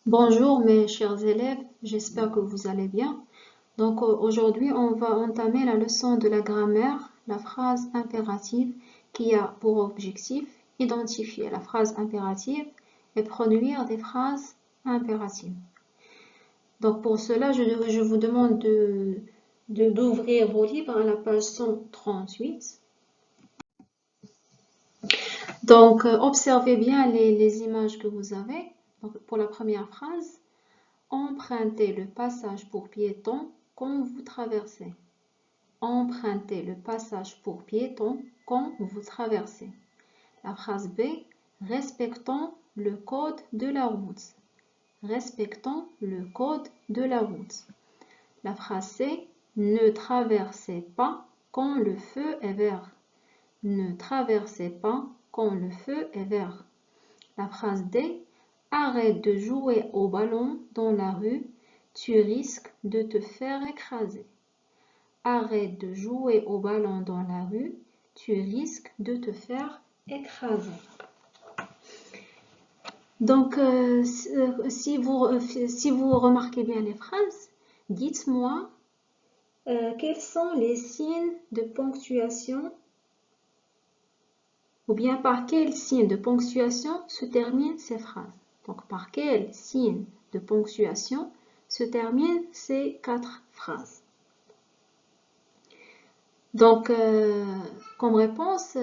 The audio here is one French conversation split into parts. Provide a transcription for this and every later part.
Bonjour mes chers élèves, j'espère que vous allez bien. Donc aujourd'hui, on va entamer la leçon de la grammaire, la phrase impérative qui a pour objectif identifier la phrase impérative et produire des phrases impératives. Donc pour cela, je vous demande d'ouvrir vos livres à la page 138. Donc observez bien les images que vous avez. Donc, pour la première phrase, empruntez le passage pour piétons quand vous traversez. Empruntez le passage pour piétons quand vous traversez. La phrase B, respectons le code de la route. Respectons le code de la route. La phrase C, ne traversez pas quand le feu est vert. Ne traversez pas quand le feu est vert. La phrase D, arrête de jouer au ballon dans la rue, tu risques de te faire écraser. Arrête de jouer au ballon dans la rue, tu risques de te faire écraser. Donc, si vous remarquez bien les phrases, dites-moi quels sont les signes de ponctuation ou bien par quel signe de ponctuation se terminent ces phrases. Donc, par quel signe de ponctuation se terminent ces 4 phrases. Donc, comme réponse,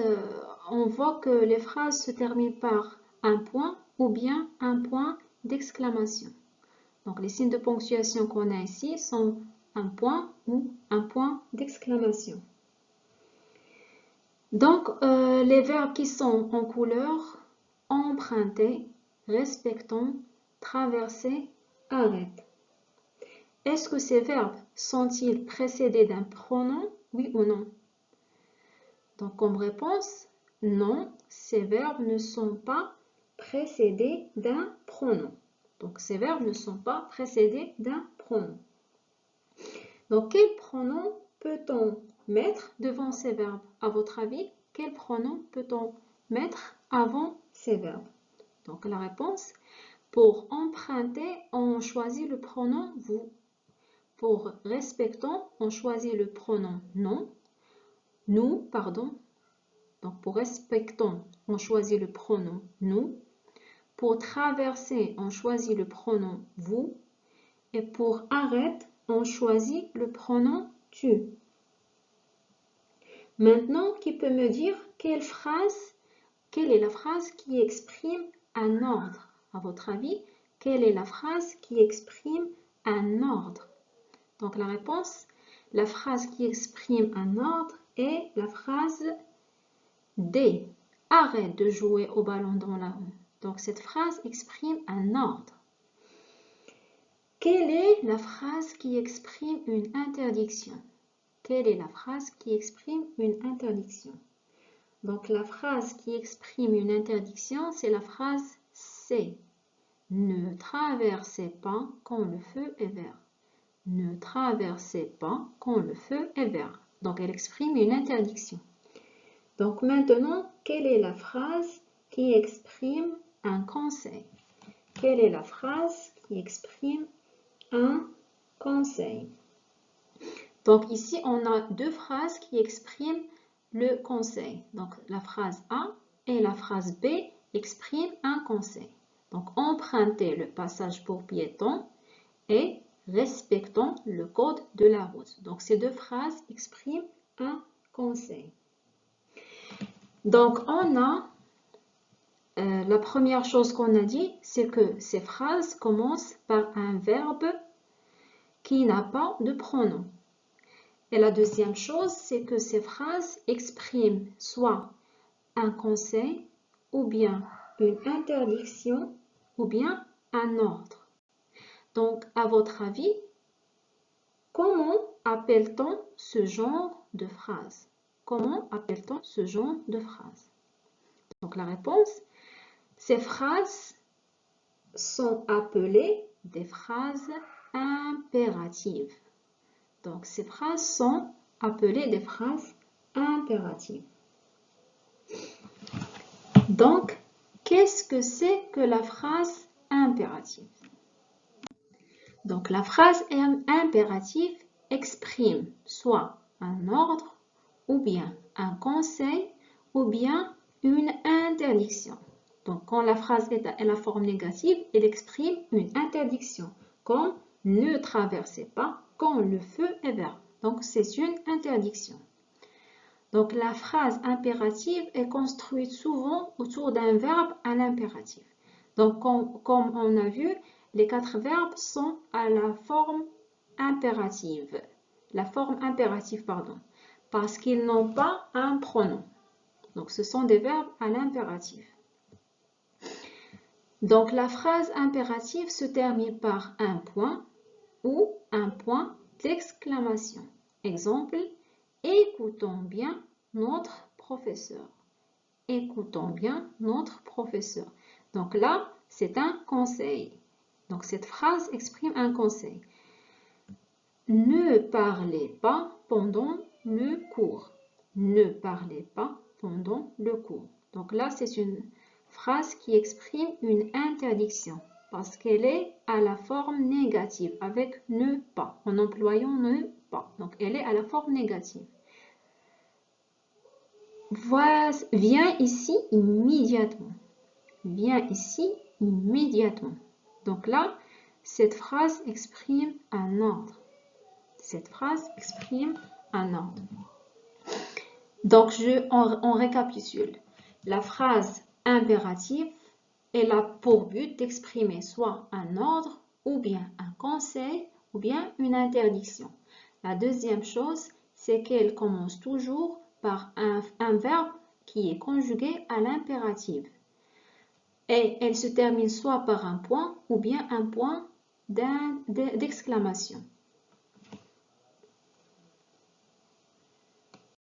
on voit que les phrases se terminent par un point ou bien un point d'exclamation. Donc, les signes de ponctuation qu'on a ici sont un point ou un point d'exclamation. Donc, les verbes qui sont en couleur, emprunter, respectons, traverser, arrête. Est-ce que ces verbes sont-ils précédés d'un pronom, oui ou non? Donc, comme réponse, non, ces verbes ne sont pas précédés d'un pronom. Donc, ces verbes ne sont pas précédés d'un pronom. Donc, quel pronom peut-on mettre devant ces verbes? À votre avis, quel pronom peut-on mettre avant ces verbes? Donc, la réponse, pour emprunter, on choisit le pronom vous. Pour respectons, on choisit le pronom non. Nous, pardon. Donc, pour respectons, on choisit le pronom nous. Pour traverser, on choisit le pronom vous. Et pour arrête, on choisit le pronom tu. Maintenant, qui peut me dire quelle est la phrase qui exprime un ordre? À votre avis, quelle est la phrase qui exprime un ordre? Donc la réponse, la phrase qui exprime un ordre est la phrase D. Arrête de jouer au ballon dans la rue. Donc cette phrase exprime un ordre. Quelle est la phrase qui exprime une interdiction? Quelle est la phrase qui exprime une interdiction? Donc la phrase qui exprime une interdiction, c'est la phrase C. Ne traversez pas quand le feu est vert. Ne traversez pas quand le feu est vert. Donc elle exprime une interdiction. Donc maintenant, quelle est la phrase qui exprime un conseil? Quelle est la phrase qui exprime un conseil? Donc ici, on a deux phrases qui expriment le conseil. Donc la phrase A et la phrase B expriment un conseil. Donc empruntez le passage pour piétons et respectons le code de la route. Donc ces deux phrases expriment un conseil. Donc on a la première chose qu'on a dit, c'est que ces phrases commencent par un verbe qui n'a pas de pronom. Et la deuxième chose, c'est que ces phrases expriment soit un conseil, ou bien une interdiction, ou bien un ordre. Donc, à votre avis, comment appelle-t-on ce genre de phrase? Comment appelle-t-on ce genre de phrase? Donc, la réponse, ces phrases sont appelées des phrases impératives. Donc, ces phrases sont appelées des phrases impératives. Donc, qu'est-ce que c'est que la phrase impérative? Donc la phrase impérative exprime soit un ordre, ou bien un conseil, ou bien une interdiction. Donc quand la phrase est à la forme négative, elle exprime une interdiction, comme ne traversez pas quand le feu est vert. Donc c'est une interdiction. Donc la phrase impérative est construite souvent autour d'un verbe à l'impératif. Donc comme on a vu, les 4 verbes sont à la forme impérative. La forme impérative, pardon, parce qu'ils n'ont pas un pronom. Donc ce sont des verbes à l'impératif. Donc la phrase impérative se termine par un point ou un point d'exclamation. Exemple, écoutons bien notre professeur. Écoutons bien notre professeur. Donc là, c'est un conseil. Donc cette phrase exprime un conseil. Ne parlez pas pendant le cours. Ne parlez pas pendant le cours. Donc là, c'est une phrase qui exprime une interdiction parce qu'elle est à la forme négative avec ne pas, en employant ne pas. Donc elle est à la forme négative. Viens ici immédiatement. Viens ici immédiatement. Donc là, cette phrase exprime un ordre. Cette phrase exprime un ordre. Donc, on récapitule. La phrase impérative, elle a pour but d'exprimer soit un ordre, ou bien un conseil, ou bien une interdiction. La deuxième chose, c'est qu'elle commence toujours par un verbe qui est conjugué à l'impératif. Et elle se termine soit par un point, ou bien un point d'exclamation.